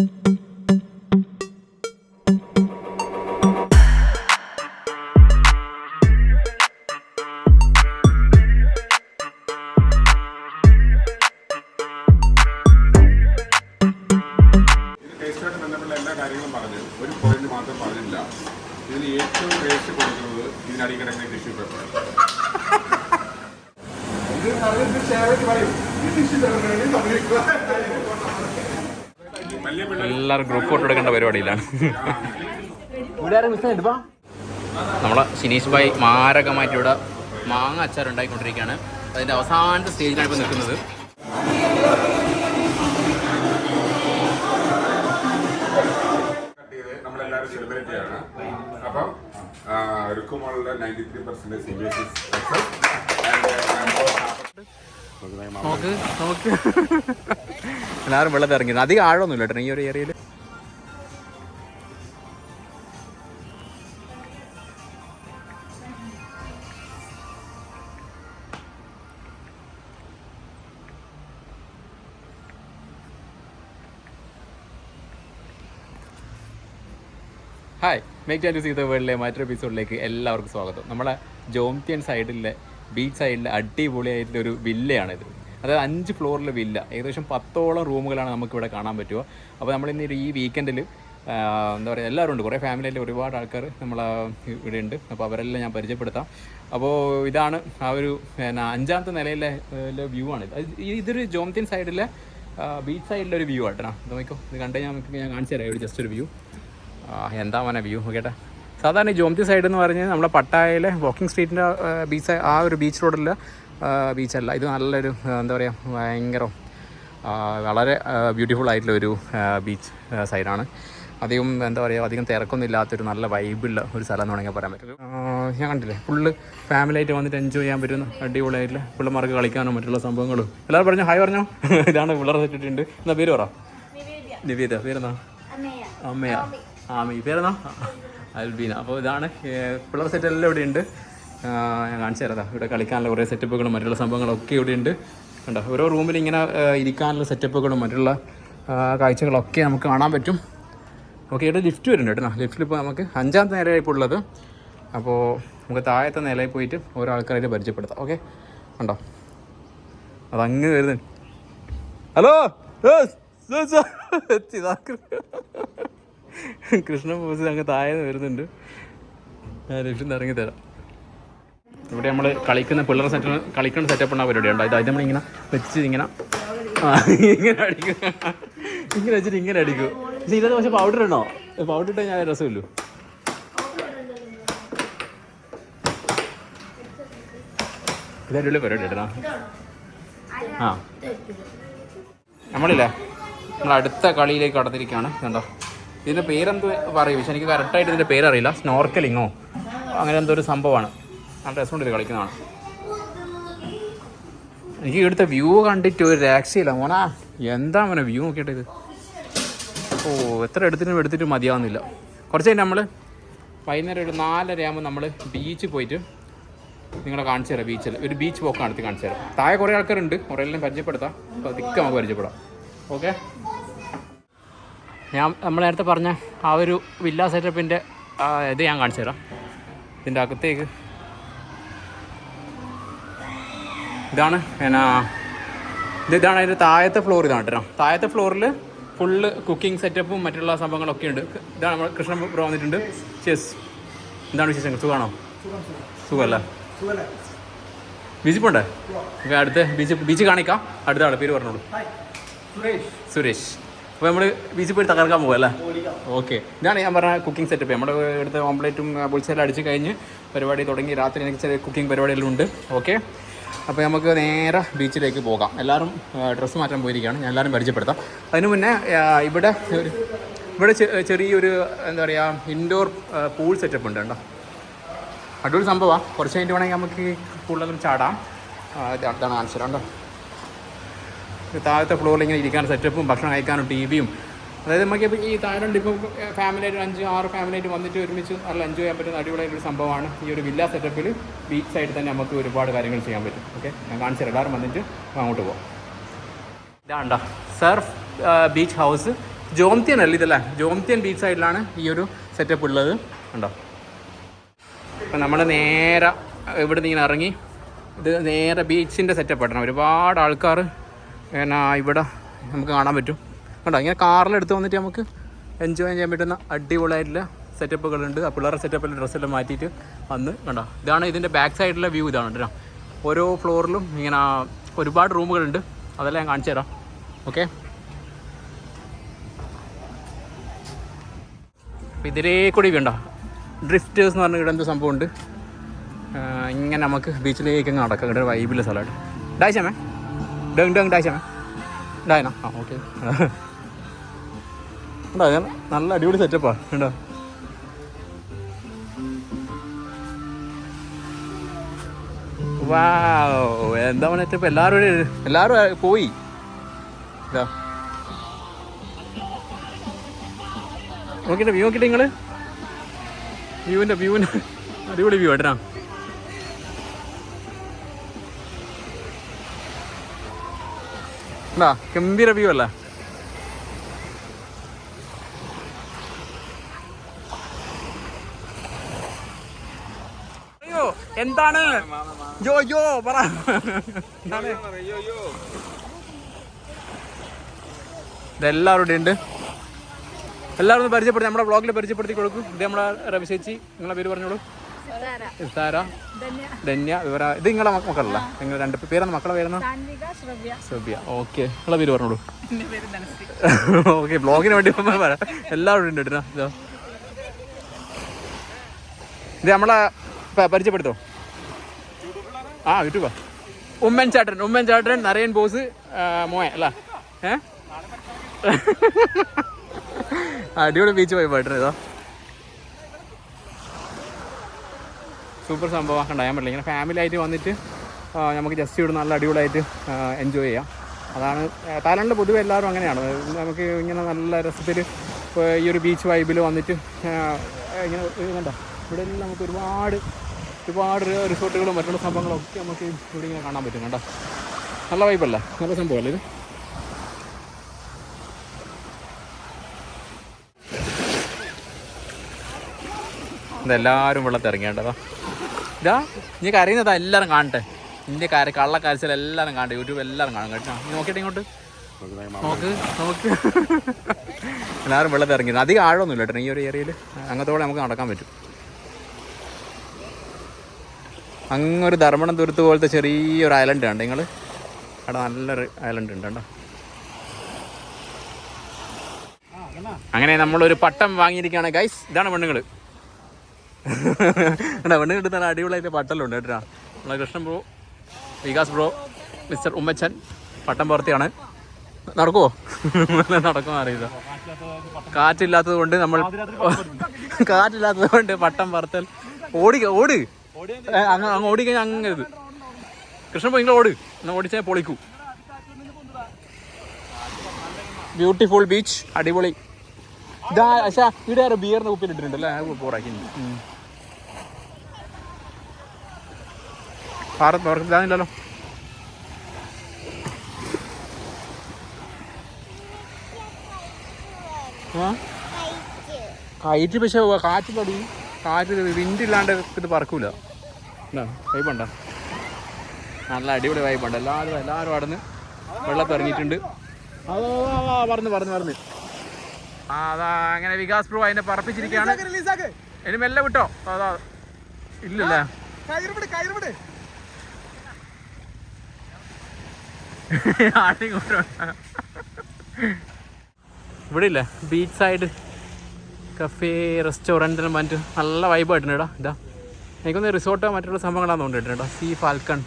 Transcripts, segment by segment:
എല്ലാ കാര്യങ്ങളും പറഞ്ഞു, ഒരു പോയിന്റ് മാത്രം പറഞ്ഞില്ല. ഇതിന് ഏറ്റവും ടേസ്റ്റ് കൊടുക്കുന്നത് ഇതിനടി കിടക്കുന്ന ടിഷ്യൂ പേപ്പർ. എല്ലാവരും ഗ്രൂപ്പ് ഫോട്ടോ എടുക്കേണ്ട പരിപാടിയിലാണ്. നമ്മളെ ഷിനീഷ് ഭായ് മാരകമായിട്ട് ഇവിടെ മാങ്ങ അച്ചാർ ഉണ്ടായിക്കൊണ്ടിരിക്കുകയാണ്. അതിൻ്റെ അവസാനത്തെ സ്റ്റേജിലാണ് ഇപ്പോൾ നിൽക്കുന്നത്. നമ്മളെല്ലാവരും സെലിബ്രിറ്റിയാണ്. അപ്പം രുക്കുമോളുടെ 93% CBSE സക്സസ്. നോക്ക് എല്ലാവരും വെള്ളത്തിൽ ഇറങ്ങിയത്. അധികം ആഴമൊന്നുമില്ല കേട്ടോ ഈ ഒരു ഏരിയയിൽ. Hi, make time to see the വേൾഡിലെ മറ്റൊരു എപ്പിസോഡിലേക്ക് എല്ലാവർക്കും സ്വാഗതം. നമ്മളെ ജോംതിയൻ സൈഡിലെ ബീച്ച് സൈഡിലെ അടിപൊളിയായിട്ടുള്ളൊരു വില്ലയാണിത്. അതായത് 5 ഫ്ലോറിലെ വില്ല, ഏകദേശം 10ഓളം റൂമുകളാണ് നമുക്കിവിടെ കാണാൻ പറ്റുക. അപ്പോൾ നമ്മളിന്ന് ഈ വീക്കെൻഡിൽ എന്താ പറയുക, എല്ലാവരും ഉണ്ട്. കുറേ ഫാമിലിയിൽ ഒരുപാട് ആൾക്കാർ നമ്മളെ ഇവിടെ ഉണ്ട്. അപ്പോൾ അവരെല്ലാം ഞാൻ പരിചയപ്പെടുത്താം. അപ്പോൾ ഇതാണ് ആ ഒരു 5ാമത്തെ നിലയിലെ വ്യൂ ആണ്. ഇതൊരു ജോംതിയൻ സൈഡിലെ ബീച്ച് സൈഡിലെ ഒരു വ്യൂ ആട്ടോ. നോക്കിക്കോ, ഇത് കണ്ടുകഴിഞ്ഞാൽ ഞാൻ കാണിച്ചു തരാം. ഒരു ജസ്റ്റ് ഒരു വ്യൂ. എന്താ മോനെ വ്യൂ കേട്ടെ. സാധാരണ ഈ ജോംതി സൈഡ് എന്ന് പറഞ്ഞാൽ നമ്മളെ പട്ടായയിലെ വാക്കിംഗ് സ്ട്രീറ്റിൻ്റെ ബീച്ച്, ആ ഒരു ബീച്ച് റോഡിലെ ബീച്ചല്ല. ഇത് നല്ലൊരു എന്താ പറയുക, ഭയങ്കര വളരെ ബ്യൂട്ടിഫുൾ ആയിട്ടുള്ളൊരു ബീച്ച് സൈഡാണ്. അധികം എന്താ പറയുക, അധികം തിരക്കൊന്നും ഇല്ലാത്തൊരു നല്ല വൈബുള്ള ഒരു സ്ഥലം എന്ന് വേണമെങ്കിൽ പറയാൻ പറ്റും. ഞാൻ കണ്ടില്ലേ, ഫുള്ള് ഫാമിലിയായിട്ട് വന്നിട്ട് എൻജോയ് ചെയ്യാൻ പറ്റുന്ന അടിപൊളിയായിട്ടുള്ള പിള്ളേർക്ക് കളിക്കാനോ മറ്റുള്ള സംഭവങ്ങളും. എല്ലാവരും പറഞ്ഞോ, ഹായ് പറഞ്ഞോ. ഇതാണ് പിള്ളേർ സെറ്റിട്ടുണ്ട്. എന്നാ പേര് പറ. നിവേദ. പേരെന്നാ? അമ്മയാ. ആമി. പേരെന്നാ? അൽബീന. അപ്പോൾ ഇതാണ് പിള്ളേർ സെറ്റ് എല്ലാം ഇവിടെ ഉണ്ട്. ഞാൻ കാണിച്ചു തരാം. ഇവിടെ കളിക്കാനുള്ള കുറേ സെറ്റപ്പുകളും മറ്റുള്ള സംഭവങ്ങളൊക്കെ ഇവിടെ ഉണ്ട്. കണ്ടോ, ഓരോ റൂമിൽ ഇങ്ങനെ ഇരിക്കാനുള്ള സെറ്റപ്പുകളും മറ്റുള്ള കാഴ്ചകളൊക്കെ നമുക്ക് കാണാൻ പറ്റും. ഓക്കെ, ഇവിടെ ലിഫ്റ്റ് വരുന്നുണ്ട് കേട്ടോ. ലിഫ്റ്റിൽ ഇപ്പോൾ നമുക്ക് 5ാമത്തെ നിലയായി ഇപ്പോൾ ഉള്ളത്. അപ്പോൾ നമുക്ക് താഴത്തെ നിലയിൽ പോയിട്ട് ഓരോ ആൾക്കാരായിട്ട് പരിചയപ്പെടുത്താം. ഓക്കെ, കണ്ടോ, അതങ്ങ് വരുന്നുണ്ട്. ഹലോ, കൃഷ്ണ ബോസ് അങ്ങ് താഴെ വരുന്നുണ്ട്. ഞാൻ ലിഫ്റ്റിൽ നിന്ന് ഇറങ്ങി തരാം. ഇവിടെ നമ്മൾ കളിക്കുന്ന പിള്ളേർ കളിക്കുന്ന സെറ്റപ്പ് ഉണ്ടാകുന്ന പരിപാടി ഉണ്ട്. അത് നമ്മളിങ്ങനെ വെച്ച് ഇങ്ങനെ ഇങ്ങനെ അടിക്കും. ഇങ്ങനെ വെച്ചിട്ട് ഇങ്ങനെ അടിക്കും. പക്ഷേ ഇതൊക്കെ പക്ഷേ പൗഡർ ഇടണോ? പൗഡർ ഇട്ടാൽ ഞാൻ രസമില്ലു. ഇതടിപൊളി പരിപാടി ഇടണോ? ആ, നമ്മളില്ലേ നമ്മൾ അടുത്ത കളിയിലേക്ക് കടന്നിരിക്കുകയാണ്. കണ്ടോ, ഇതിൻ്റെ പേരെന്ത് പറയും, പക്ഷെ എനിക്ക് കറക്റ്റായിട്ട് ഇതിൻ്റെ പേരറിയില്ല. സ്നോർക്കലിങ്ങോ അങ്ങനെ എന്തോ ഒരു സംഭവമാണ്. നല്ല രസമുണ്ട് ഇത് കളിക്കുന്നതാണ്. എനിക്ക് ഇവിടുത്തെ വ്യൂ കണ്ടിട്ട് ഒരു രക്ഷയില്ല മോനാ. എന്താ മോനെ വ്യൂ നോക്കിയിട്ട് ഇത്. ഓ, എത്ര എടുത്തിട്ട് മതിയാവുന്നില്ല. കുറച്ച് കഴിഞ്ഞ് നമ്മൾ വൈകുന്നേരം ഒരു 4:30 ആകുമ്പോൾ നമ്മൾ ബീച്ചിൽ പോയിട്ട് നിങ്ങളെ കാണിച്ചു തരാം. ബീച്ചിൽ ഒരു ബീച്ച് പോക്ക് നടത്തി കാണിച്ചു തരാം. താഴെ കുറേ ആൾക്കാരുണ്ട്, കുറേ എല്ലാം പരിചയപ്പെടുത്താം. അപ്പോൾ അതൊക്കെ നമുക്ക് പരിചയപ്പെടാം. ഓക്കെ, നമ്മൾ നേരത്തെ പറഞ്ഞ ആ ഒരു വില്ല സെറ്റപ്പിൻ്റെ ഇത് ഞാൻ കാണിച്ചു തരാം. ഇതിൻ്റെ അകത്തേക്ക് ഇതാണ് ഇതാണ് അതിൻ്റെ താഴത്തെ ഫ്ലോർ. ഇതാണ് കേട്ടോ. താഴത്തെ ഫ്ലോറിൽ ഫുള്ള് കുക്കിംഗ് സെറ്റപ്പും മറ്റുള്ള സംഭവങ്ങളൊക്കെ ഉണ്ട്. ഇതാണ് നമ്മൾ കൃഷ്ണ ബ്രോ വന്നിട്ടുണ്ട്. ചെസ്. എന്താണ് വിശേഷങ്ങൾ? സുഖമാണോ? സുഖമല്ല? ബീച്ചിൽ പോണ്ടേ? അടുത്ത ബീച്ച് കാണിക്കാം. അടുത്ത ആൾ പേര് പറഞ്ഞോളൂ. സുരേഷ്. അപ്പോൾ നമ്മൾ ബീച്ചിൽ പോയി തകർക്കാൻ പോകും അല്ലേ? ഓക്കെ, ഇതാണ് ഞാൻ പറഞ്ഞ കുക്കിംഗ് സെറ്റപ്പ്. നമ്മുടെ ഇവിടുത്തെ ഓംപ്ലേറ്റും ബുൾസെല്ലാം അടിച്ച് കഴിഞ്ഞ് പരിപാടി തുടങ്ങി. രാത്രി എനിക്ക് ചെറിയ കുക്കിംഗ് പരിപാടിയെല്ലാം ഉണ്ട്. ഓക്കെ, അപ്പോൾ നമുക്ക് നേരെ ബീച്ചിലേക്ക് പോകാം. എല്ലാവരും ഡ്രസ്സ് മാറ്റാൻ പോയിരിക്കുകയാണ്. ഞാൻ എല്ലാവരും പരിചയപ്പെടുത്താം. അതിന് മുന്നേ ഇവിടെ ചെറിയൊരു എന്താ പറയുക, ഇൻഡോർ പൂൾ സെറ്റപ്പ് ഉണ്ട് കേട്ടോ. അടിപൊളി സംഭവമാണ്. കുറച്ച് കഴിഞ്ഞിട്ട് വേണമെങ്കിൽ നമുക്ക് പൂളിലും ചാടാം. ഇതാണ് ആൻസർ ഉണ്ടോ. താഴത്തെ ഫ്ലോറിൽ ഇങ്ങനെ ഇരിക്കാൻ സെറ്റപ്പും ഭക്ഷണം കഴിക്കാനും ടിവിയും. അതായത് നമുക്ക് ഈ താഴെ ഇപ്പോൾ ഫാമിലിയായിട്ട് 5-6 ഫാമിലിയായിട്ട് വന്നിട്ട് ഒരുമിച്ച് നല്ല എൻജോയ് ചെയ്യാൻ പറ്റുന്ന അടിപൊളിയായിട്ടൊരു സംഭവമാണ്. ഈ ഒരു വില്ല സെറ്റപ്പിൽ ബീച്ച് സൈഡിൽ തന്നെ നമുക്ക് ഒരുപാട് കാര്യങ്ങൾ ചെയ്യാൻ പറ്റും. ഓക്കെ, ഞാൻ കാണിച്ചു തരാം. എല്ലാവരും വന്നിട്ട് അങ്ങോട്ട് പോകാം. ഇതാണ്ടോ സർഫ് ബീച്ച് ഹൗസ് ജോംതിയൻ അല്ല ഇതല്ലേ, ജോംതിയൻ ബീച്ച് സൈഡിലാണ് ഈ ഒരു സെറ്റപ്പ് ഉള്ളത്. ഉണ്ടോ? അപ്പം നമ്മൾ നേരെ ഇവിടുന്ന് ഇങ്ങനെ ഇറങ്ങി ഇത് നേരെ ബീച്ചിൻ്റെ സെറ്റപ്പ് ആയിട്ടാണ്. ഒരുപാട് ആൾക്കാർ പിന്നെ ഇവിടെ നമുക്ക് കാണാൻ പറ്റും. കണ്ടോ? ഇങ്ങനെ കാറിലെടുത്ത് വന്നിട്ട് നമുക്ക് എൻജോയ് ചെയ്യാൻ പറ്റുന്ന അടിപൊളിയായിട്ടുള്ള സെറ്റപ്പുകളുണ്ട്. ആ പിള്ളേരുടെ സെറ്റപ്പിൽ ഡ്രസ്സെല്ലാം മാറ്റിയിട്ട് വന്ന് കണ്ടോ. ഇതാണ് ഇതിൻ്റെ ബാക്ക് സൈഡിലെ വ്യൂ. ഇതാണ് കേട്ടോ. ഓരോ ഫ്ലോറിലും ഇങ്ങനെ ഒരുപാട് റൂമുകളുണ്ട്. അതെല്ലാം ഞാൻ കാണിച്ചു തരാം. ഓക്കെ, ഇതിലേ കൂടി കണ്ടോ ഡ്രിഫ്റ്റേഴ്സ് എന്ന് പറഞ്ഞ ഇവിടെ എന്തോ സംഭവമുണ്ട്. ഇങ്ങനെ നമുക്ക് ബീച്ചിലേക്ക് നടക്കാം. ഇവിടെ വൈബിലെ സ്ഥലമായിട്ട്. ഡായ്ച്ചാമേ ഡായ്ച്ചാമേ ഡായനാ. ആ ഓക്കെ. ഉണ്ടോ? നല്ല അടിപൊളി സെറ്റപ്പാണ്. ഉണ്ടോ? വാവ്, എന്താ പറഞ്ഞിട്ട് ഇപ്പം എല്ലാവരും പോയി. ഇതാ നോക്കിയിട്ട് വ്യൂ നോക്കിയിട്ട് നിങ്ങൾ വ്യൂവിൻ്റെ അടിപൊളി വ്യൂ ആയിട്ടാ. എന്താ ഗംഭീര വ്യൂ അല്ലേ? അയ്യോ എന്താണ് ജോ പറ. ഇതെല്ലാവരുടെ ഉണ്ട്. എല്ലാവരും ഒന്ന് പരിചയപ്പെടുത്തി, നമ്മുടെ വ്ളോഗിൽ പരിചയപ്പെടുത്തി കൊടുക്കും. ഇത് നമ്മളെ രവി ചേച്ചി. നിങ്ങളെ പേര് പറഞ്ഞോളൂ. സാര, ധന്യ, വിവര. ഇത് നിങ്ങളെ മക്കളല്ല? നിങ്ങൾ രണ്ട് പേരാണ് മക്കളെ പേരെന്നാ? ശ്രവ്യ. ഓക്കെ, നിങ്ങളെ പേര് പറഞ്ഞോളൂ. ഓക്കെ, വ്ളോഗിന് വേണ്ടി പറയാം. എല്ലാവരും ഉണ്ട് കേട്ടോ. ഇത് നമ്മളെ പരിചയപ്പെടുത്തോ? ആ യൂട്യൂബാ. ഉമ്മൻ ചാട്ടൻ നരയൻ ബോസ് മോയ അല്ല? അടിപൊളി ബീച്ച് പോയി പോയിട്ടുണ്ട്. ഇതോ സൂപ്പർ സംഭവം ഉണ്ടായാൻ പറ്റില്ല. ഇങ്ങനെ ഫാമിലി ആയിട്ട് വന്നിട്ട് നമുക്ക് ജസ്റ്റ് ഇവിടെ നല്ല അടിപൊളിയായിട്ട് എൻജോയ് ചെയ്യാം. അതാണ് തായ്ലൻഡിൽ പൊതുവെ എല്ലാവരും അങ്ങനെയാണ്. നമുക്ക് ഇങ്ങനെ നല്ല രസത്തിൽ ഈ ഒരു ബീച്ച് വൈബിൽ വന്നിട്ട് ഇങ്ങനെ കണ്ടോ. ഇവിടെ നമുക്ക് ഒരുപാട് റിസോർട്ടുകളും മറ്റുള്ള സംഭവങ്ങളും ഒക്കെ നമുക്ക് ഇവിടെ ഇങ്ങനെ കാണാൻ പറ്റും. കണ്ടോ, നല്ല വൈബല്ല, നല്ല സംഭവമല്ലേ ഇത്? ഇതെല്ലാവരും വെള്ളത്തിൽ ഇറങ്ങിയേണ്ടതാ. ഇതാ നീ കരയുന്നതാ, എല്ലാവരും കാണട്ടെ. നിന്റെ കള്ളക്കരച്ചിൽ എല്ലാവരും കാണട്ടെ. യൂട്യൂബ് എല്ലാവരും കാണും കേട്ടോ. നീ നോക്കിയിട്ട് ഇങ്ങോട്ട് നോക്ക്. എല്ലാവരും വെള്ളത്തിൽ ഇറങ്ങിയത്. അധികം ആഴമൊന്നുമില്ല കേട്ടോ ഈ ഒരു ഏരിയയിൽ. അങ്ങനത്തോടെ നമുക്ക് നടക്കാൻ പറ്റും. അങ്ങൊരു ധർമ്മണത്തുരുത്ത് പോലത്തെ ചെറിയൊരു ഐലൻഡ് ഉണ്ട് നിങ്ങൾ അവിടെ. നല്ലൊരു ഐലൻഡ് ഉണ്ട് കേട്ടോ. അങ്ങനെ നമ്മളൊരു പട്ടം വാങ്ങിയിരിക്കുകയാണ് ഗൈസ്. ഇതാണ് പെണ്ണുങ്ങൾ. പെണ്ണ് കിട്ടുന്ന അടിപൊളിയായിട്ട് പട്ടലുണ്ട് കേട്ടോ. നമ്മളെ Krishnan bro, Vikas bro, mister Ummachan പട്ടം പുറത്തിയാണ്. നടക്കുമോ? നടക്കുമോ അറിയില്ല. കാറ്റില്ലാത്തത് കൊണ്ട് പട്ടം പറത്തൽ. ഓട് അങ്ങ് ഓടിക്കഴിഞ്ഞാൽ അങ്ങനെ ഇത്. കൃഷ്ണൻ പോയി ഓട്. എന്നാൽ ഓടിച്ചാൽ പൊളിക്കൂ. ബ്യൂട്ടിഫുൾ ബീച്ച്, അടിപൊളി. ഇതാ പക്ഷേ ഇവിടെ ആരോ ബിയറിന് കുപ്പിയിലിട്ടിട്ടുണ്ടല്ലേ? പോറാക്കി ഇതാണില്ലല്ലോ. കയറ്റി പക്ഷേ കാറ്റ് വിൻഡില്ലാണ്ട് ഇത് പറക്കൂല. വൈബുണ്ടോ? നല്ല അടിപൊളി വൈബുണ്ട്. എല്ലാവരും അവിടെ നിന്ന് വെള്ളത്തിൽ ഇറങ്ങിയിട്ടുണ്ട്. പറഞ്ഞു അതാ അങ്ങനെ വികാസ് ബ്രോ അതിനെ പറപ്പിച്ചിരിക്കുകയാണ്. ഇനി മെല്ലെ വിട്ടോ. അതാ ഇല്ലല്ലേ? ഇവിടെ ഇല്ലേ ബീച്ച് സൈഡ് കഫേ റെസ്റ്റോറൻറ്റിനും മറ്റു നല്ല വൈബായിട്ടുണ്ട് കേട്ടോ. ഇതാ എനിക്കൊന്ന് റിസോർട്ടോ മറ്റുള്ള സംഭവങ്ങളാണ് തോന്നിയിട്ടുണ്ട് കേട്ടോ. സീ ഫാൽക്കൺ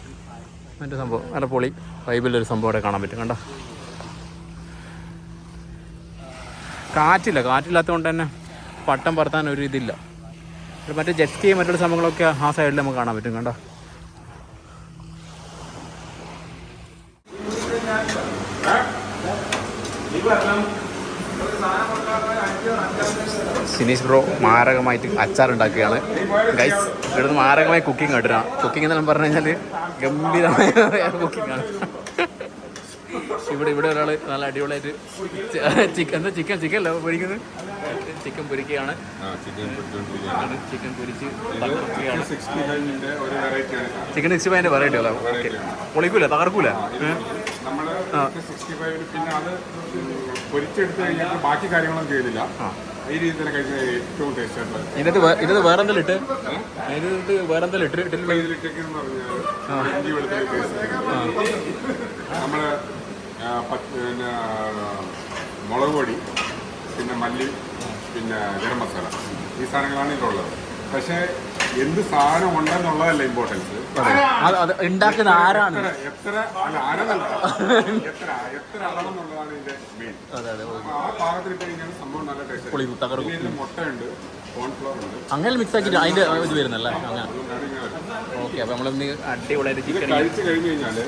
മറ്റു സംഭവം നല്ല പൊളി വൈബിലൊരു സംഭവം അവിടെ കാണാൻ പറ്റും. കണ്ടോ, കാറ്റില്ലാത്തത് കൊണ്ട് തന്നെ പട്ടം പറത്താൻ ഒരു ഇതില്ല. മറ്റേ ജെറ്റ് സ്കീ മറ്റുള്ള സംഭവങ്ങളൊക്കെ ആ സൈഡിൽ നമുക്ക് കാണാൻ പറ്റും. കണ്ടോ, സിനീഷ് ബ്രോ മാരകമായിട്ട് അച്ചാറുണ്ടാക്കുകയാണ് ഗൈസ്. ഇവിടുന്ന് മാരകമായ കുക്കിംഗ് കേട്ടിട്ടാണ്. കുക്കിംഗ് എന്നെല്ലാം പറഞ്ഞു കഴിഞ്ഞാൽ ഗംഭീരമായ കുക്കിംഗ് ആണ്. ഇവിടെ ഒരാൾ നല്ല അടിപൊളിയായിട്ട് ചിക്കൻ അല്ല പൊരിക്കുന്നത്, ചിക്കൻ പൊരിക്കുകയാണ്. ചിക്കൻ പൊരിച്ച് ചിക്കൻ 65 വെറൈറ്റി അല്ല. ഓക്കെ, പൊളിക്കൂല, തകർക്കൂല. പിന്നെ അത് പൊരിച്ചെടുത്ത് കഴിഞ്ഞിട്ട് ബാക്കി കാര്യങ്ങളൊന്നും ചെയ്തില്ല. ഈ രീതിയിൽ തന്നെ കഴിച്ചാൽ ഏറ്റവും ടേസ്റ്റ് ആയിട്ടുള്ളത്. ഇതിനകത്ത് വേറെ എന്തെങ്കിലും ഇട്ട് ഇട്ടിട്ടുള്ള ഇതിലിട്ടേക്കെന്ന് പറഞ്ഞാൽ ഇഞ്ചി വെളുത്തുള്ളി പേസ്റ്റ്, നമ്മള് പിന്നെ മുളക് പൊടി, പിന്നെ മല്ലി, പിന്നെ ഗരം മസാല, ഈ സാധനങ്ങളാണ് ഇതിലുള്ളത്. പക്ഷേ എന്ത് സാധനം ഉണ്ടെന്നുള്ളതല്ല ഇമ്പോർട്ടൻസ്, ഉണ്ടാക്കുന്ന ആരാണ്, എത്ര അളവെന്നുള്ളതാണ് ഇതിന്റെ മെയിൻ. ആ പാകത്തിലിട്ട് കഴിഞ്ഞാൽ സംഭവം നല്ല ടേസ്റ്റ്. ഇതിൽ മുട്ടയുണ്ട്, കോൺഫ്ലവർ ഉണ്ട്, അങ്ങനെ മിക്സ് ആക്കിയിട്ട് അതിന്റെ ഇത് വരുന്നല്ലേ അങ്ങനെ. ഓക്കെ, അപ്പൊ നമ്മളിന്ന് അടിപൊളിയായിട്ട് ചിക്കൻ കഴിച്ചു കഴിഞ്ഞു കഴിഞ്ഞാല്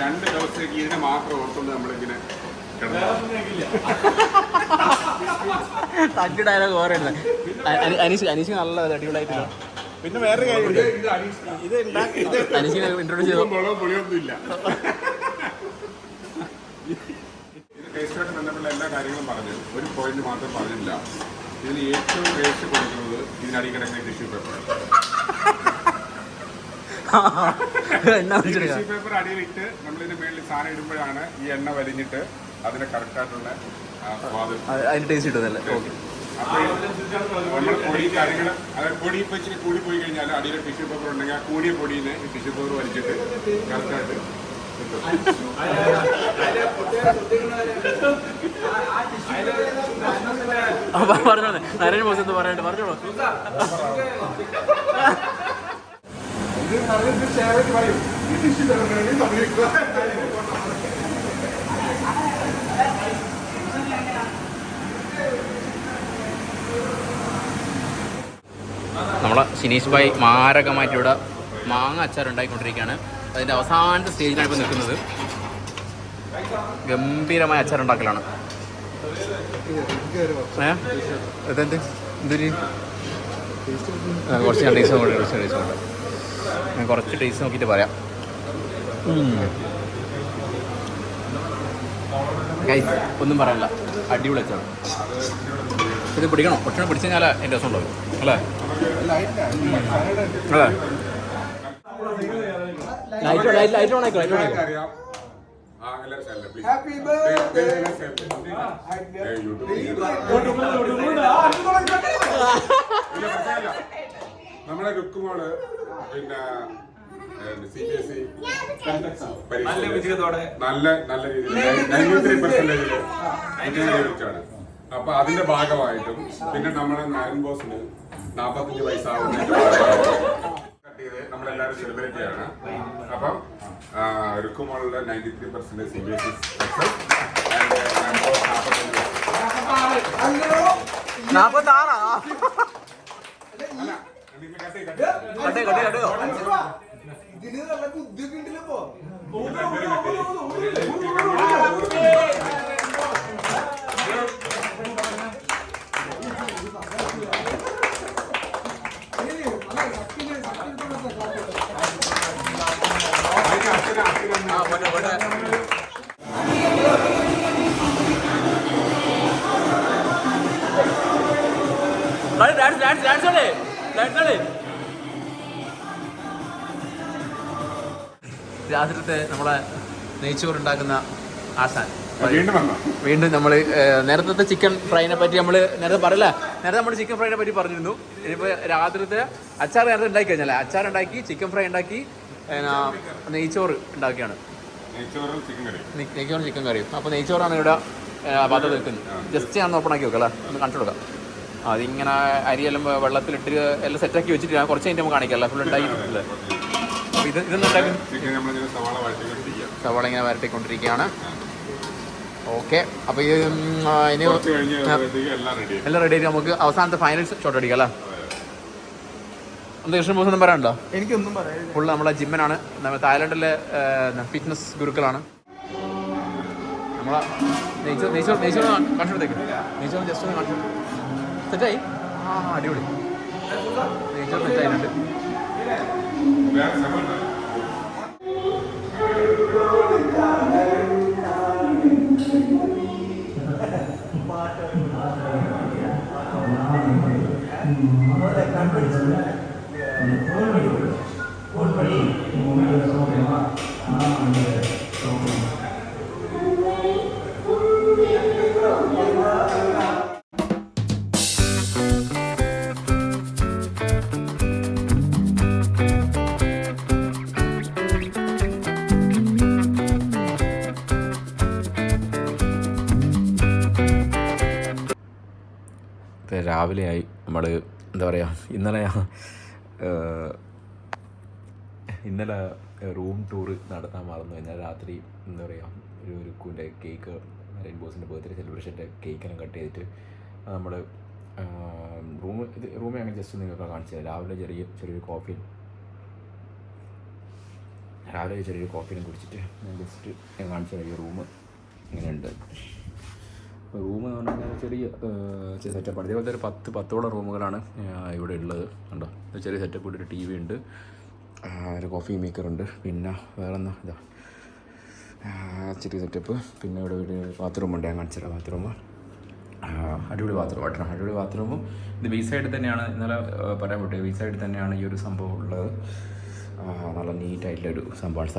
2 ദിവസത്തേക്ക് ഇതിനെ മാത്രം ഓർത്തുകൊണ്ട് നമ്മളിങ്ങനെ തട്ടി ഡയലോഗ് ഓരോ അനീഷ് നല്ല അടിപൊളിയായിട്ടില്ല. പിന്നെ വേറെ കാര്യം, അനീഷിനെ ഇൻട്രോഡ്യൂസ് ചെയ്തു. പൊളിയൊന്നുമില്ല. ഇത് ടേസ്റ്റുമായിട്ട് ബന്ധപ്പെട്ട എല്ലാ കാര്യങ്ങളും പറഞ്ഞു, ഒരു പോയിന്റ് മാത്രം പറഞ്ഞില്ല. ഇതിന് ഏറ്റവും ടേസ്റ്റ് കൊടുക്കുന്നത് ഇതിനടിയിൽ കിടക്കുന്ന ടിഷ്യൂ പേപ്പർ. ടിഷ്യൂ പേപ്പർ അടിയിലിട്ട് നമ്മളിതിന്റെ മേളിൽ സാധനം ഇടുമ്പോഴാണ് ഈ എണ്ണ വലിഞ്ഞിട്ട് അതിന് കറക്റ്റായിട്ടുള്ള അതിന് ടേസ്റ്റ് കിട്ടുന്നല്ലേ. ഓക്കെ, നമ്മൾ പൊടി കാര്യങ്ങൾ, അതായത് പൊടി ഇപ്പം ഇച്ചിരി കൂടി പോയി കഴിഞ്ഞാൽ അടിയിൽ ടിഷ്യൂ പേപ്പർ ഉണ്ടെങ്കിൽ ആ കൂടിയ പൊടിയിൽ ടിഷ്യൂ പേപ്പർ വലിച്ചിട്ട് കറക്റ്റായിട്ട് പറഞ്ഞോളൂ. നരേന്ദ്ര മോദി എന്ന് പറയട്ടെ, പറഞ്ഞോളൂ. നമ്മളെ ഷിനീഷ് ഭായ് മാരകമായിട്ട് ഇവിടെ മാങ്ങ അച്ചാർ ഉണ്ടാക്കിക്കൊണ്ടിരിക്കുകയാണ്. അതിൻ്റെ അവസാനത്തെ സ്റ്റേജിലാണ് ഇപ്പോൾ നിൽക്കുന്നത്. ഗംഭീരമായ അച്ചാർ ഉണ്ടാക്കലാണ്. ഇതെന്ത് എന്തൊരു കുറച്ച് ഞാൻ ടേസ്റ്റ് നോക്കട്ടെ, ഞാൻ കുറച്ച് ടേസ്റ്റ് നോക്കിയിട്ട് പറയാം. ഗൈസ്, ഒന്നും പറയാനില്ല, അടിപൊളി അച്ചാർ. ഇത് പിടിക്കണം, ഭക്ഷണം പിടിച്ചു കഴിഞ്ഞാൽ എൻ്റെ രസം ഉണ്ടാവും അല്ലേ. ലൈറ്റ് ഓൺ ആയിക്കോ. നമ്മളെ രുക്കുമോള് പിന്നെ CBSE നല്ല വിജയത്തോടെ നല്ല രീതിയിൽ 93% അപ്പൊ അതിന്റെ ഭാഗമായിട്ടും പിന്നെ നമ്മുടെ നയൻ ബോസിന് 45 വയസ്സാവുന്നതിന്റെ ഭാഗമായിട്ട് നമ്മളെല്ലാവരും സെലിബ്രേറ്റ് ചെയ്യാണ്. അപ്പം രുക്കുമോളുടെ 93% CBSE success and nine boss 46 ഇതിന് നല്ല ബുദ്ധിയൊക്കെ ഉണ്ടല്ലോ. രാത്രിത്തെ നമ്മളെ നെയ്ച്ചോറുണ്ടാക്കുന്ന ആശാൻ വീണ്ടും നമ്മൾ നേരത്തെ ചിക്കൻ ഫ്രൈനെ പറ്റി നമ്മൾ നേരത്തെ പറയില്ല, നേരത്തെ നമ്മൾ ചിക്കൻ ഫ്രൈനെ പറ്റി പറഞ്ഞിരുന്നു. ഇനിയിപ്പോൾ രാത്രിത്തെ അച്ചാർ നേരത്തെ ഉണ്ടാക്കി കഴിഞ്ഞാൽ അച്ചാർ ഉണ്ടാക്കി, ചിക്കൻ ഫ്രൈ ഉണ്ടാക്കി, നെയ്ച്ചോറ് ഉണ്ടാക്കിയാണ്. നെയ്ച്ചോറും ചിക്കൻ കറിയും. അപ്പോൾ നെയ്ച്ചോറാണ് ഇവിടെ പാത്രം നിൽക്കുന്നത്. ജസ്റ്റ് ഞാൻ ഓപ്പൺ ആക്കി വെക്കാം അല്ലേ, ഒന്ന് കാണിച്ചു കൊടുക്കാം. അതിങ്ങനെ അരിയെല്ലാം വെള്ളത്തിലിട്ട് എല്ലാം സെറ്റാക്കി വെച്ചിട്ട് ഞാൻ കുറച്ച് കഴിഞ്ഞ് നമുക്ക് കാണിക്കാം. ഫുൾ ഉണ്ടാക്കിയിട്ടില്ലേ. അപ്പോൾ ഇതെന്നുണ്ടാക്കും സവാള ഇങ്ങനെ വരട്ടിക്കൊണ്ടിരിക്കുകയാണ്. ഓക്കെ, അപ്പോൾ ഇനി എല്ലാം റെഡി ആയിട്ട് നമുക്ക് അവസാനത്തെ ഫൈനൽ ഷോട്ട് അടിക്കാം അല്ലേ. കൃഷ്ണ ബോസ് ഒന്നും പറയാനുണ്ടോ? എനിക്കൊന്നും പറയാം. ഫുള്ള് നമ്മളെ ജിമ്മനാണ്, തായ്ലൻഡിലെ ഫിറ്റ്നസ് ഗുരുക്കളാണ്. നമ്മളെ നെയ്ച്ചോറ് കാണിച്ചെടുത്തേക്ക്. നെയ്ച്ചോറ് ജസ്റ്റ് ഒന്ന് കാണിച്ചു. സെറ്റായി. അടിപൊളി നെയ്ച്ചോറ് സെറ്റായിട്ടുണ്ട്. രാവിലെയായി നമ്മൾ എന്താ പറയുക ഇന്നലെ റൂം ടൂറ് നടത്താൻ മറന്നു. ഇന്നലെ രാത്രി എന്താ പറയുക ഒരു കുൻ്റെ കേക്ക് റെയിൻബോസിൻ്റെ ബർത്ത്ഡേ സെലിബ്രേഷൻ്റെ കേക്കെല്ലാം കട്ട് ചെയ്തിട്ട് നമ്മൾ റൂമേ അങ്ങനെ ജസ്റ്റ് നിങ്ങൾക്ക് കാണിച്ചു തരാം. രാവിലെ ചെറിയൊരു കോഫിനും കുടിച്ചിട്ട് ഞാൻ ജസ്റ്റ് കാണിച്ചു തരാം. ഈ റൂം ഇങ്ങനെയുണ്ട്. റൂം എന്ന് പറഞ്ഞു കഴിഞ്ഞാൽ ചെറിയ സെറ്റപ്പാണ്. ഇതേപോലത്തെ ഒരു 10 റൂമുകളാണ് ഇവിടെ ഉള്ളത്. ഉണ്ടോ? ചെറിയ സെറ്റപ്പ് ഒരു TV ഉണ്ട്, ഒരു കോഫി മേക്കറുണ്ട്, പിന്നെ വേറെ എന്നാ ഇതാ ചെറിയ സെറ്റപ്പ്. പിന്നെ ഇവിടെ ഒരു ബാത്റൂമുണ്ട്, ഞാൻ കാണിച്ചിടാം. ബാത്റൂം അടിപൊളി ബാത്റൂമും ഇത് ബീച്ച് സൈഡിൽ തന്നെയാണ്. ഇന്നലെ പറയാൻ പറ്റും, ബീച്ച് സൈഡിൽ തന്നെയാണ് ഈ ഒരു സംഭവം ഉള്ളത്. നല്ല നീറ്റായിട്ടുള്ളൊരു സംഭവമാണ്.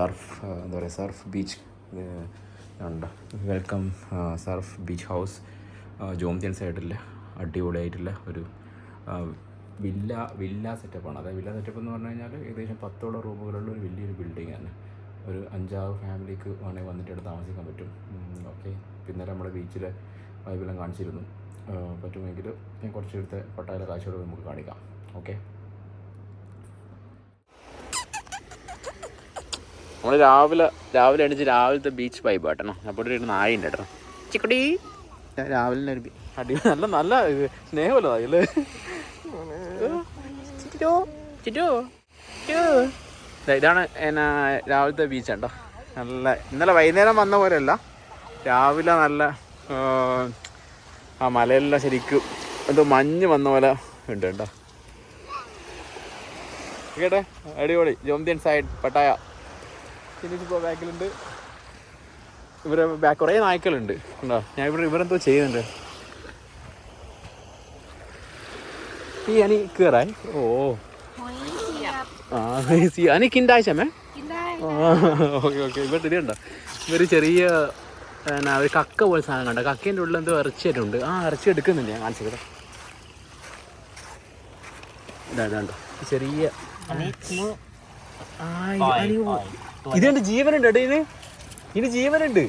എന്താ പറയുക സർഫ് ബീച്ച് ഉണ്ട്. വെൽക്കം സർഫ് ബീച്ച് ഹൗസ് ജോംതിയൻ സൈഡിൽ അടിപൊളിയായിട്ടുള്ള ഒരു വില്ല സെറ്റപ്പാണ്. അതായത് വില്ല സെറ്റപ്പ് എന്ന് പറഞ്ഞു കഴിഞ്ഞാൽ ഏകദേശം 10 റൂമുകളുള്ള ഒരു വലിയൊരു ബിൽഡിങ്ങാണ്. ഒരു 5-6 ഫാമിലിക്ക് വേണമെങ്കിൽ വന്നിട്ട് ഇവിടെ താമസിക്കാൻ പറ്റും. ഓക്കെ, പിന്നെ നമ്മുടെ ബീച്ചിലെ വൈബെല്ലാം കാണിച്ചിരുന്നു. പറ്റുമെങ്കിൽ ഞാൻ കുറച്ചെടുത്ത് പട്ടായ കാഴ്ചകൾ നമുക്ക് കാണിക്കാം. ഓക്കെ, നമ്മൾ രാവിലെ എണീച്ച് രാവിലത്തെ ബീച്ച് വൈബ് കേട്ടോ. അപ്പോൾ ഒരു നായുണ്ട് കേട്ടോ, ചിക്കുടി. രാവിലെ ഒരു നല്ല സ്നേഹമല്ലോ അതിൽ. ഇതാണ് എന്നാ രാവിലത്തെ ബീച്ച് കേട്ടോ. നല്ല ഇന്നലെ വൈകുന്നേരം വന്ന പോലെയല്ല, രാവിലെ നല്ല ആ മലയെല്ലാം ശരിക്കും എന്തോ മഞ്ഞ് വന്ന പോലെ ഉണ്ട് കേട്ടോ. കേട്ടെ, അടിപൊളി. ജോംതിയൻ സൈഡ് പട്ടായ. ഇപ്പോൾ ബാക്കിലുണ്ട് ഇവരെ കുറേ നായ്ക്കളുണ്ട്. ഉണ്ടോ? ഞാൻ ഇവരെന്തോ ചെയ്യുന്നുണ്ട്. ഈ അനി കയറായി. അനി കിണ്ടാഴ്ചമേ. ഓക്കെ. ഇവരുടെ ഇതുണ്ടോ, ഇവർ ചെറിയ ഒരു കക്ക പോലെ സാധനം കണ്ടോ. കക്കേൻ്റെ ഉള്ളിൽ എന്തോ ഇറച്ചിയായിട്ടുണ്ട്. ഇറച്ചി എടുക്കുന്നുണ്ട്, ഞാൻ കാണിച്ചത്. ഇതാണ്ടോ ചെറിയ ഇതുണ്ട്, ജീവനുണ്ട് കേട്ടോ. ഇതിന് ജീവനുണ്ട്.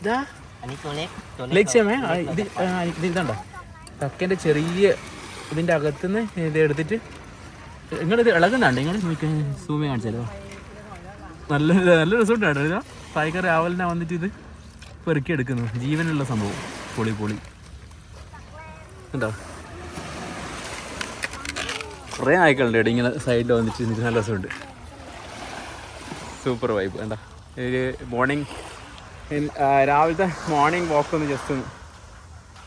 ഇതാ ലക്ഷ്യമേ. ഇതുണ്ടോ കക്കേൻ്റെ ചെറിയ ഇതിൻ്റെ അകത്തുനിന്ന് ഇത് എടുത്തിട്ട് നിങ്ങളിത് ഇളകുന്നുണ്ട്. നിങ്ങൾ സൂമി കാണിച്ചാലോ. നല്ല റിസോർട്ട് കേട്ടോ. ഇതാ പായ്ക്കർ രാവിലെ വന്നിട്ട് ഇത് പെറുക്കി എടുക്കുന്നു. ജീവനുള്ള സംഭവം. പൊളി ഉണ്ടോ. കുറേ നായ്ക്കളുണ്ട് കേട്ടോ ഇങ്ങനെ സൈഡിൽ വന്നിട്ട്. എനിക്ക് നല്ല രസമുണ്ട്. Super vibe. വേണ്ട ഒരു രാവിലത്തെ മോർണിംഗ് വാക്ക് ഒന്ന് ജസ്റ്റ് ഒന്ന്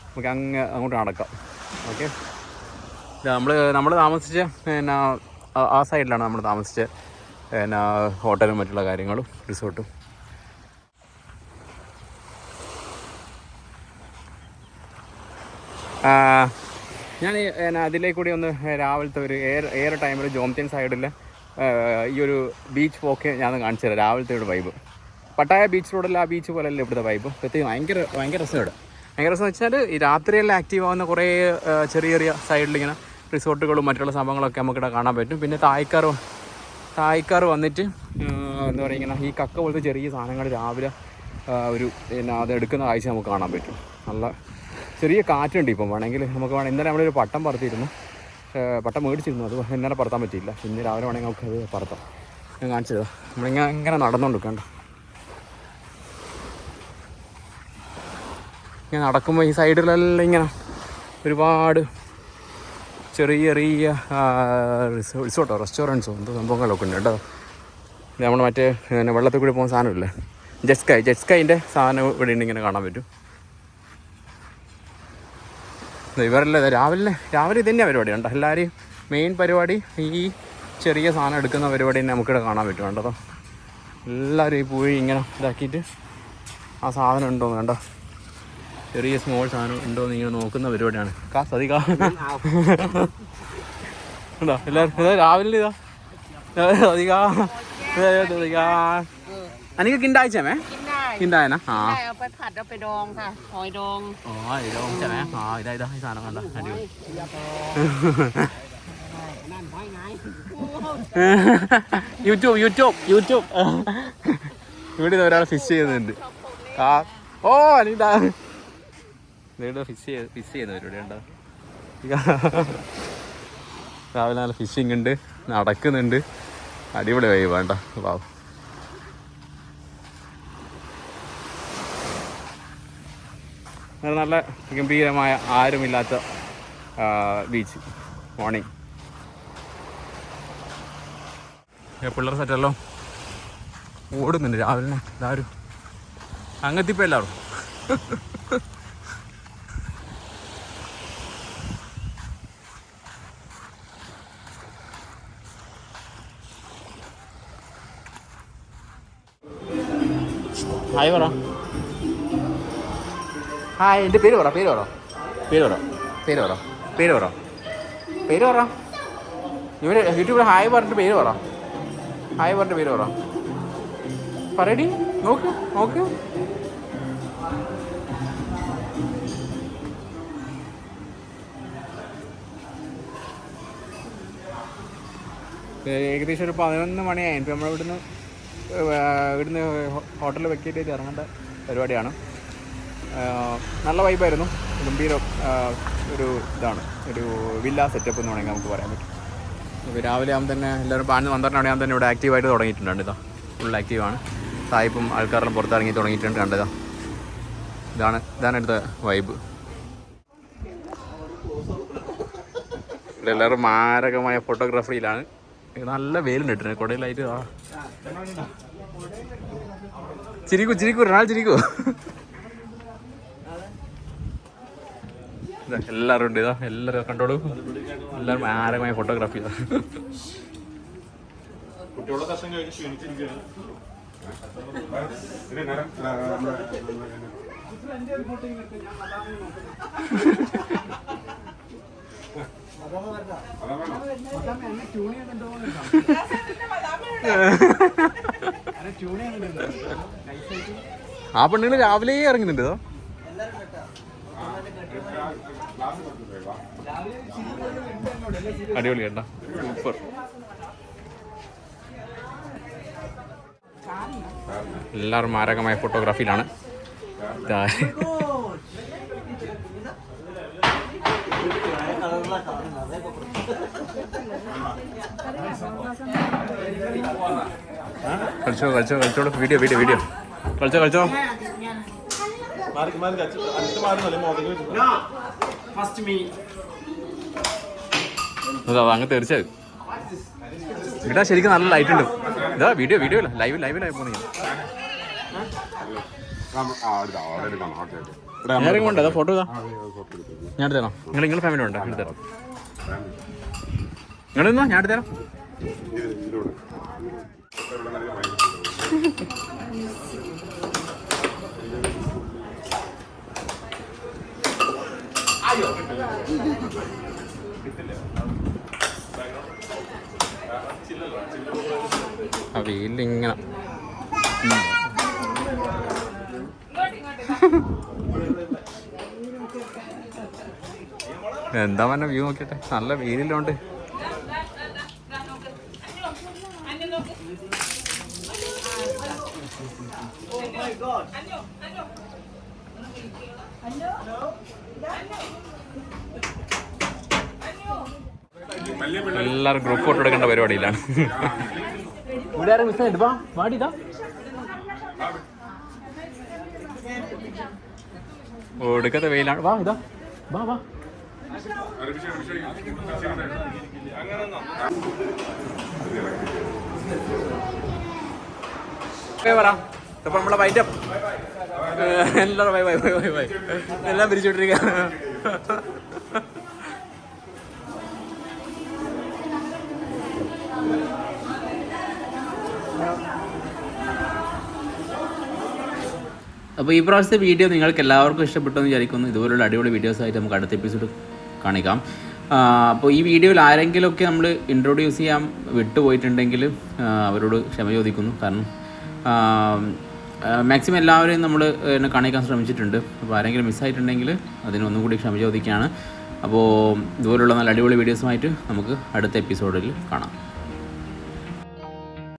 നമുക്ക് അങ്ങോട്ട് നടക്കാം. ഓക്കെ, നമ്മൾ താമസിച്ച പിന്നെ ആ സൈഡിലാണ് നമ്മൾ താമസിച്ച പിന്നെ ഹോട്ടലും മറ്റുള്ള കാര്യങ്ങളും റിസോർട്ടും. ഞാൻ അതിലേക്കൂടി ഒന്ന് രാവിലത്തെ ഒരു ഏറെ ടൈമിൽ ജോംതിയൻ സൈഡിൽ ഈ ഒരു ബീച്ച് പോക്ക് ഞാൻ കാണിച്ചു തരാം. രാവിലത്തെ ഒരു വൈബ് പട്ടായ ബീച്ച് റോഡല്ല, ആ ബീച്ച് പോലെയല്ല ഇവിടുത്തെ വൈബ്. പ്രത്യേകം ഭയങ്കര രസം ഇവിടെ. ഭയങ്കര രസം വെച്ചാൽ ഈ രാത്രിയെല്ലാം ആക്റ്റീവ് ആവുന്ന കുറേ ചെറിയ സൈഡിലിങ്ങനെ റിസോർട്ടുകളും മറ്റുള്ള സംഭവങ്ങളൊക്കെ നമുക്കിവിടെ കാണാൻ പറ്റും. പിന്നെ തായ്ക്കാർ വന്നിട്ട് എന്താ പറയുക, ഇങ്ങനെ ഈ കക്ക പോലത്തെ ചെറിയ സാധനങ്ങൾ രാവിലെ ഒരു പിന്നെ അത് എടുക്കുന്ന കാഴ്ച നമുക്ക് കാണാൻ പറ്റും. നല്ല ചെറിയ കാറ്റുണ്ട് ഇപ്പം. വേണമെങ്കിൽ നമുക്ക് ഇന്നലെ നമ്മളൊരു പട്ടം മേടിച്ചിരുന്നു. അത് ഇന്നലെ പറത്താൻ പറ്റിയില്ല. ഇന്ന് രാവിലെ വേണമെങ്കിൽ നമുക്ക് അത് പറത്താം. ഞാൻ കാണിച്ചത് നമ്മളിങ്ങനെ നടന്നുകൊണ്ടിരിക്കണ്ട. ഇങ്ങനെ നടക്കുമ്പോൾ ഈ സൈഡിലെല്ലാം ഇങ്ങനെ ഒരുപാട് ചെറിയ റിസോർട്ടോ റെസ്റ്റോറൻറ്റ്സോ എന്തോ സംഭവങ്ങളൊക്കെ ഉണ്ട് കേട്ടോ. നമ്മൾ മറ്റേ വെള്ളത്തിൽ കൂടി പോകുന്ന സാധനമില്ലേ, ജെറ്റ്സ്കൈൻ്റെ സാധനം ഇവിടെ ഉണ്ട്, ഇങ്ങനെ കാണാൻ പറ്റും. ഇവരല്ലേ രാവിലെ ഇതന്നെയാണ് പരിപാടി കണ്ടോ. എല്ലാവരെയും മെയിൻ പരിപാടി ഈ ചെറിയ സാധനം എടുക്കുന്ന പരിപാടി തന്നെ നമുക്കിവിടെ കാണാൻ പറ്റും കണ്ടോ. എല്ലാവരും ഈ പോയി ഇങ്ങനെ ഇതാക്കിയിട്ട് ആ സാധനം ഉണ്ടോന്ന് കണ്ടോ. ചെറിയ സ്മോൾ സാധനം ഉണ്ടോ എന്ന് ഇങ്ങനെ നോക്കുന്ന പരിപാടിയാണ്. സതികാ ഉണ്ടോ എല്ലാവരും രാവിലെ ഇതാ സതികാอันนี้ก็กินได้ใช่ไหม กินได้ กินได้นะอ๋อ ได้เอาไปผัดเอาไปดองค่ะหอยดอง อ๋อไอ้ดองใช่ไหมอ๋อได้ให้สารกันละดู นั่นหอยไง യൂട്യൂബ് ഇവിടെ ഒരാൾ ഫിഷ് ചെയ്യുന്നുണ്ട്. ആ ഓ അനിതാ ഇവിടെ ഫിഷ് ചെയ്യുന്നവരിവിടെ ഉണ്ടോ? രാവിലെ നല്ല ഫിഷിങ് ഉണ്ട്, നടക്കുന്നുണ്ട്, അടിപൊളി വൈബ് വേണ്ട. വാവ്, നല്ല ഗംഭീരമായ ആരുമില്ലാത്ത ബീച്ച്. മോർണിംഗ് പിള്ളേർ സെറ്റെല്ലാം ഓടുന്നുണ്ട് രാവിലെ. എല്ലാവരും അങ്ങെത്തിപ്പോൾ എല്ലാവരും ഹായ് പറ. ഹായ്, എൻ്റെ പേര് പറ. ഇവര് യൂട്യൂബിൽ ഹായ് പറഞ്ഞിട്ട് പേര് പറ. പറയടി, നോക്ക്. ഏകദേശം ഒരു 11 മണിയായി. ഇപ്പം നമ്മൾ ഇവിടുന്ന് ഹോട്ടലിൽ വെക്കേറ്റ് ചെയ്ത് ഇറങ്ങേണ്ട പരിപാടിയാണ്. നല്ല വൈബായിരുന്നു. ഗംഭീരം ഒരു ഇതാണ്, ഒരു വില്ല സെറ്റപ്പ് എന്ന് വേണമെങ്കിൽ നമുക്ക് പറയാൻ പറ്റും. ഇപ്പോൾ രാവിലെ ആകുമ്പോൾ തന്നെ എല്ലാവരും 12 മണിയാകുമ്പോൾ തന്നെ ഇവിടെ ആക്റ്റീവായിട്ട് തുടങ്ങിയിട്ടുണ്ട്. ഇതാ ഫുൾ ആക്റ്റീവാണ്. സായിപ്പും ആൾക്കാരെല്ലാം പുറത്തിറങ്ങി തുടങ്ങിയിട്ടുണ്ട്. കണ്ടതാ, ഇതാണ് അടുത്ത വൈബ്. ഇവിടെ എല്ലാവരും മാരകമായ ഫോട്ടോഗ്രാഫിയിലാണ്. നല്ല വെയിലുണ്ട് ഇട്ടിട്ട് കുടയിലായിട്ട്. ചിരിക്കൂ ഒരാൾ ചിരിക്കൂ. എല്ലാവരും ഉണ്ട്. എല്ലാവരും കണ്ടോളൂ. എല്ലാവരും മാരകമായ ഫോട്ടോഗ്രാഫി. ആ പെണ്ണുങ്ങൾ രാവിലെ ഇറങ്ങുന്നുണ്ട്. അടിപൊളി കേട്ടോ, സൂപ്പർ. എല്ലാവരും മാരകമായ ഫോട്ടോഗ്രാഫിയിലാണ്. കളിച്ചോളൂ. വീഡിയോ കളിച്ചോ. അതാ അങ്ങ് തീർച്ചയായും ഇവിടെ ശരിക്കും നല്ല ലൈറ്റ് ഉണ്ട്. ഇതാ വീഡിയോ ലൈവിലായി പോകുന്നു. നേരം കൊണ്ട് അതാ ഫോട്ടോ ഞാൻ എടുത്തരാം. നിങ്ങൾ ഫാമിലി ഉണ്ടോ? എടുത്തരാം. നിങ്ങളിന്നോ ഞാൻ എടുത്തരാം. ആ വെയിലിങ്ങനെ എന്താ പറഞ്ഞ വ്യൂ നോക്കിട്ടെ. നല്ല വെയിലില്ലോണ്ട് എല്ലാവരും ഗ്രൂപ്പ് ഫോട്ടോ എടുക്കേണ്ട പരിപാടിയിലാണ്. ഇവിടെ ആരും മിസ്സായിട്ട് വാടിതാ ഒടുക്കത്തെ വെയിലാണ്. വാ ഇതാ വാ പറ. ഇപ്പൊ നമ്മളെ വൈൻഡപ്പ് എല്ലാവരും ബൈ എല്ലാം പിരിച്ചുവിട്ടിരിക്കുക. അപ്പോൾ ഈ പ്രാവശ്യത്തെ വീഡിയോ നിങ്ങൾക്ക് എല്ലാവർക്കും ഇഷ്ടപ്പെട്ടെന്ന് വിചാരിക്കുന്നു. ഇതുപോലുള്ള അടിപൊളി വീഡിയോസായിട്ട് നമുക്ക് അടുത്ത എപ്പിസോഡ് കാണിക്കാം. അപ്പോൾ ഈ വീഡിയോയിൽ ആരെങ്കിലുമൊക്കെ നമ്മൾ ഇൻട്രൊഡ്യൂസ് ചെയ്യാൻ വിട്ടുപോയിട്ടുണ്ടെങ്കിൽ അവരോട് ക്ഷമ ചോദിക്കുന്നു. കാരണം മാക്സിമം എല്ലാവരെയും നമ്മൾ കാണിക്കാൻ ശ്രമിച്ചിട്ടുണ്ട്. അപ്പോൾ ആരെങ്കിലും മിസ്സായിട്ടുണ്ടെങ്കിൽ അതിനൊന്നും കൂടി ക്ഷമ ചോദിക്കുകയാണ്. അപ്പോൾ ഇതുപോലുള്ള നല്ല അടിപൊളി വീഡിയോസുമായിട്ട് നമുക്ക് അടുത്ത എപ്പിസോഡിൽ കാണാം.